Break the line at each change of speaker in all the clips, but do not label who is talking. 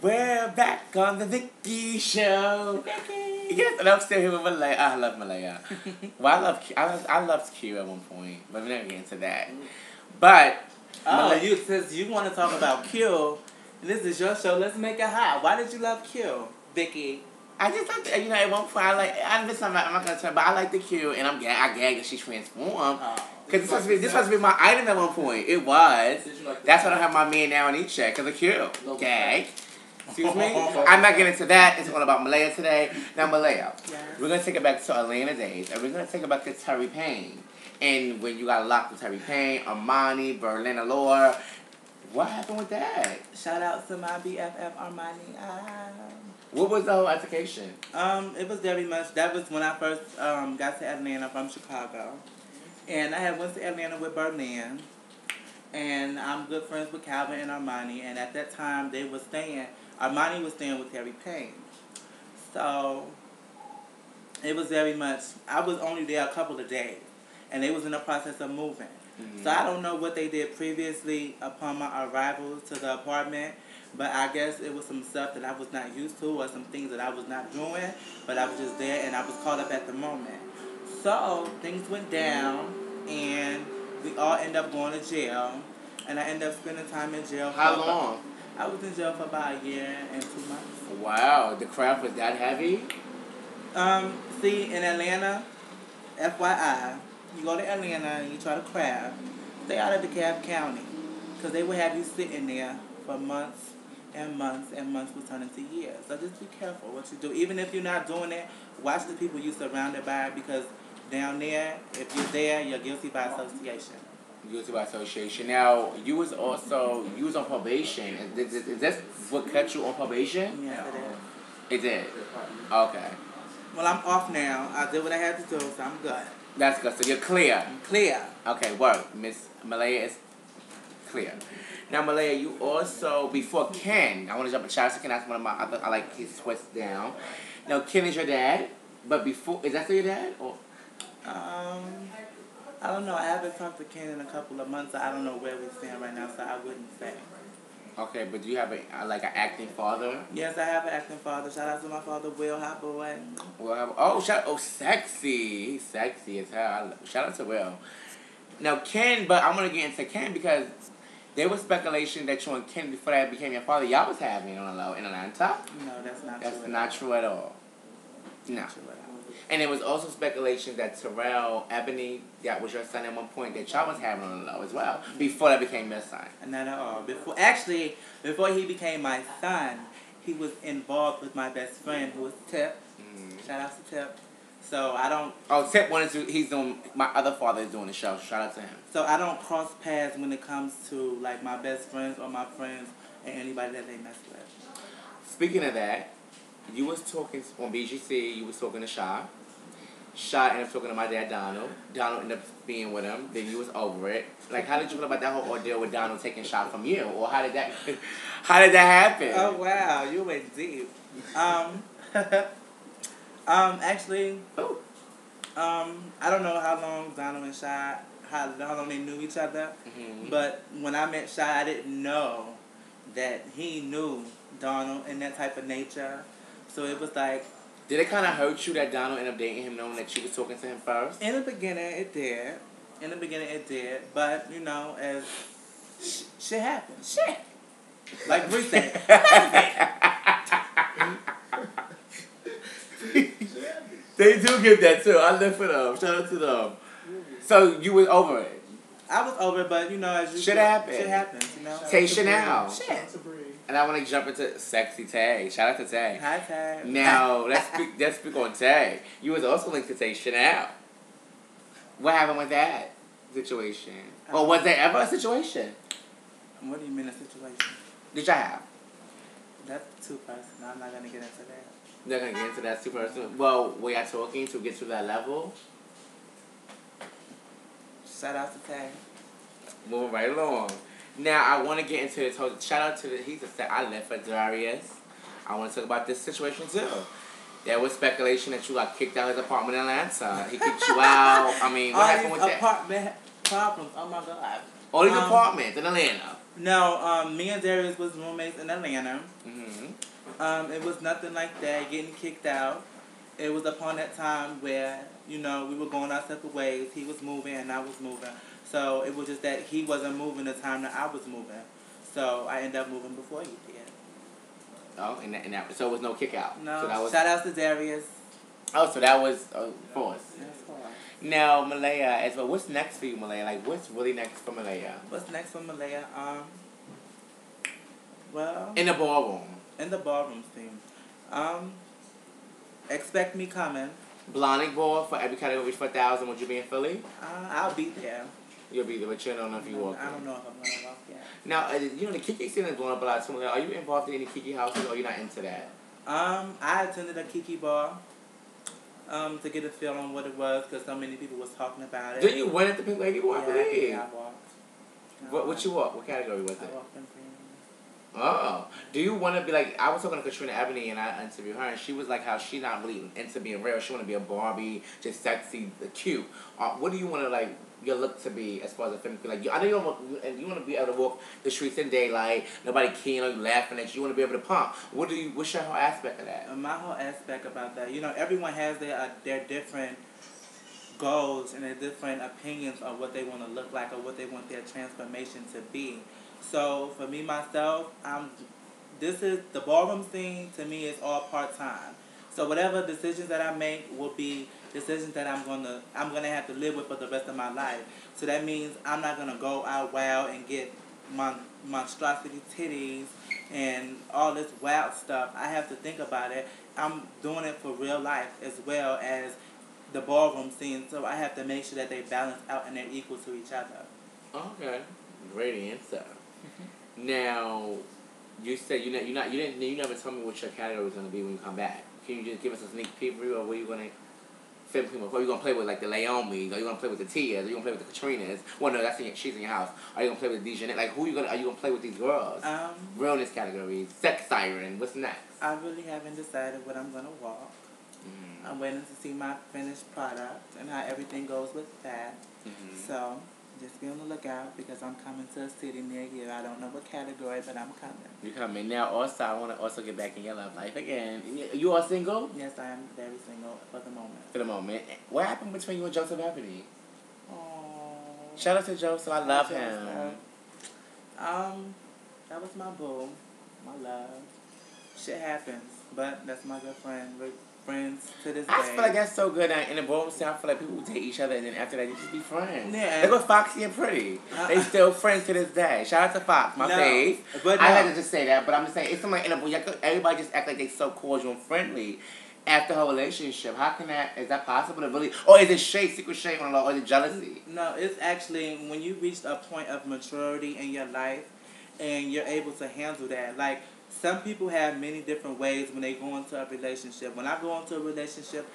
We're back on the Vicky show. Vicky. Yes, and I'm still here with Malaya. I love Malaya. Well, I loved Q at one point, but we're not getting into that. But
since you want to talk about Q, this is your show. Let's make it hot. Why did you love Q, Vicky?
I just like at one point I'm not gonna turn, but I like the Q, and I gagged that she transformed. Because this supposed to be my item at one point. It was. That's why I don't have my man now on each check, because of Q. Gag. Excuse me? I'm not getting into that. It's all about Malaya today. Now, Malaya, we're going to take it back to Atlanta days, and we're going to take it back to Terry Payne. And when you got locked with Terry Payne, Armani, Berlin Allure, what happened with that?
Shout out to my BFF Armani.
What was the whole altercation?
It was very much, that was when I first got to Atlanta from Chicago. And I had went to Atlanta with Berlin. And I'm good friends with Calvin and Armani. And at that time, Armani was staying with Terry Payne. So, it was very much, I was only there a couple of days. And they was in the process of moving. Mm-hmm. So, I don't know what they did previously upon my arrival to the apartment. But I guess it was some stuff that I was not used to or some things that I was not doing. But I was just there and I was caught up at the moment. So, things went down and we all ended up going to jail. And I ended up spending time in jail.
How long?
I was in jail for about a year and 2 months.
Wow, the crap was that heavy?
See, in Atlanta, FYI, you go to Atlanta and you try to craft, stay out of DeKalb County. Because they will have you sitting there for months and months and months will turn into years. So just be careful what you do. Even if you're not doing it, watch the people you're surrounded by because down there, if you're there, you're guilty by association.
Guilty by association. Now, you was on probation. Is that what cut you on probation?
Yes,
it is. It did? Okay.
Well, I'm off now. I did what I had to do, so I'm good.
That's good. So you're clear?
I'm clear.
Okay, work. Miss Malaya is clear. Now, Malaya, you also, before Ken, I want to jump in shout out to Ken. That's one of my other, I like his twist down. Now, Ken is your dad, but before, is that still your dad? Or?
I don't know. I haven't talked to Ken in a couple of months. So I don't know where we stand right now, so I wouldn't say.
Okay, but do you have an acting father?
Yes, I have an acting father. Shout out to my father, Will Hot Boy.
Sexy. He's sexy as hell. Shout out to Will. Now, Ken, but I'm going to get into Ken because there was speculation that you and Ken, before that became your father, y'all was having on a low in Atlanta.
No, that's not
true.
That's
not true at all. No. And there was also speculation that Terrell, Ebony, that was your son at one point, that y'all was having on the low as well, before that became your son.
Not at all. Before he became my son, he was involved with my best friend, who was Tip. Mm-hmm. Shout out to Tip. So I don't...
Oh, Tip he's doing... My other father is doing the show. Shout out to him.
So I don't cross paths when it comes to, like, my best friends or my friends and anybody that they mess with.
Speaking of that, you was talking on BGC, you was talking to Sha. Sha ended up talking to my dad, Donald. Donald ended up being with him. Then you was over it. Like, how did you feel about that whole ordeal with Donald taking Sha from you? Or how did that happen?
Oh, wow. You went deep. Actually, I don't know how long Donald and Sha, how long they knew each other. Mm-hmm. But when I met Sha, I didn't know that he knew Donald and that type of nature. So it was like...
Did it kind of hurt you that Donald ended up dating him knowing that you was talking to him first?
In the beginning, it did. But, you know, as shit happens. Shit. Like Bree said.
They do give that too. I live for them. Shout out to them. So you was over it?
I was over it, but, you know, as you...
Shit happens.
Shit happens, you know.
Tay Chanel.
Shit.
And I want to jump into Sexy Tay. Shout out to Tay.
Hi, Tay.
Now, let's speak on Tay. You was also linked to Tay Chanel. What happened with that situation? Or was there ever a situation?
What do you mean a situation?
Did y'all have?
That's too personal. I'm not going to get into that.
They're going to get into that too personal? Well, were y'all talking to get to that level?
Shout out to Tay.
Moving right along. Now, I want to get into this whole... Shout out to I live for Darius. I want to talk about this situation, too. There was speculation that you got kicked out of his apartment in Atlanta. He kicked you out. I mean, what happened with that?
Apartment problems. Oh, my God.
All these apartments in Atlanta.
No, me and Darius was roommates in Atlanta.
Mm-hmm.
It was nothing like that, getting kicked out. It was upon that time where, you know, we were going our separate ways. He was moving and I was moving. So it was just that he wasn't moving the time that I was moving. So I ended up moving before he did.
Oh, so it was no kick out.
No,
so that was,
shout out to Darius.
Oh, so that was force.
That's fine.
Now, Malaya, as well, what's next for you, Malaya? Like, what's really next for Malaya?
What's next for Malaya? Well,
In the ballroom.
In the ballroom scene. Expect me coming.
Blondie ball for every category for 1,000. Would you be in Philly?
I'll be there.
You'll be there, but you don't know if you walk.
I don't know if I'm gonna walk yet.
Now, you know the Kiki scene is blowing up a lot. So, are you involved in any Kiki houses, or you're not into that?
I attended a Kiki bar. To get a feel on what it was, because so many people was talking about it.
Did you win at the Pink Lady Walk?
Yeah, I walked.
What you walk? What category was it?
I walked in premium.
Oh. Do you want to be like, I was talking to Katrina Ebony and I interviewed her and she was like how she not really into being real. She want to be a Barbie, just sexy, cute. What do you want to like, your look to be as far as a film? Like, I know you want to be able to walk the streets in daylight, nobody keen on you laughing at you. You want to be able to pump. What's your whole aspect of that?
My whole aspect about that, you know, everyone has their different goals and their different opinions of what they want to look like or what they want their transformation to be. So for me myself, this is the ballroom scene. To me, is all part-time. So whatever decisions that I make will be decisions that I'm gonna have to live with for the rest of my life. So that means I'm not gonna go out wild and get monstrosity titties and all this wild stuff. I have to think about it. I'm doing it for real life as well as the ballroom scene. So I have to make sure that they balance out and they're equal to each other.
Okay, great answer. Now, you said you never told me what your category was gonna be when you come back. Can you just give us a sneak preview of what you're gonna film? What you gonna play with, like the Laomis? Are you gonna play with the Tias? Are you gonna play with the Katrinas? Well, no, she's in your house. Are you gonna play with Dejanette? Like, are you gonna play with these girls? Realness categories, sex siren. What's next?
I really haven't decided what I'm gonna walk. I'm waiting to see my finished product and how everything goes with that. So. Just be on the lookout because I'm coming to a city near you. I don't know what category, but I'm coming. You're
coming. Now, also, I want to also get back in your love life again. You all single?
Yes, I am very single for the moment.
For the moment. What happened between you and Joseph Ebony?
Oh.
Shout out to Joseph. I love him.
That was my boo. My love. Shit happens. But that's my good friend. We're friends to this day.
I feel like that's so good. In the ballroom scene, I feel like people date each other and then after that, they just be friends.
Yeah.
They go Foxy and Pretty. They still friends to this day. Shout out to Fox, my fave. But I had to just say that, but I'm just saying, it's something in the ballroom. Everybody just act like they so cordial and friendly after her relationship. How can is that possible to really, or is it secret shade on the law, or is it jealousy?
No, it's actually when you reach a point of maturity in your life and you're able to handle that. Like, some people have many different ways when they go into a relationship. When I go into a relationship,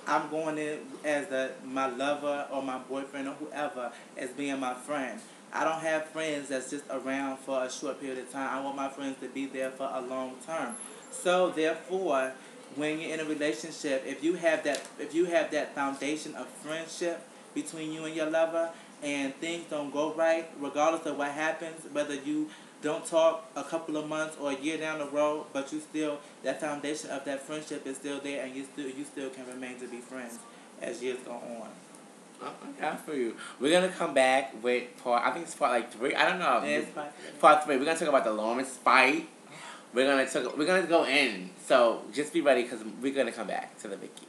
I'm going in as my lover or my boyfriend or whoever as being my friend. I don't have friends that's just around for a short period of time. I want my friends to be there for a long term. So therefore, when you're in a relationship, if you have that foundation of friendship between you and your lover, and things don't go right, regardless of what happens, whether you don't talk a couple of months or a year down the road, but you still, that foundation of that friendship is still there, and you still can remain to be friends as years go on.
Okay, for you. We're gonna come back with I think it's part like 3. I don't know.
Yeah, it's part 3.
Part 3. We're gonna talk about the Lawrence fight. We're gonna go in. So just be ready because we're gonna come back to the Vicky.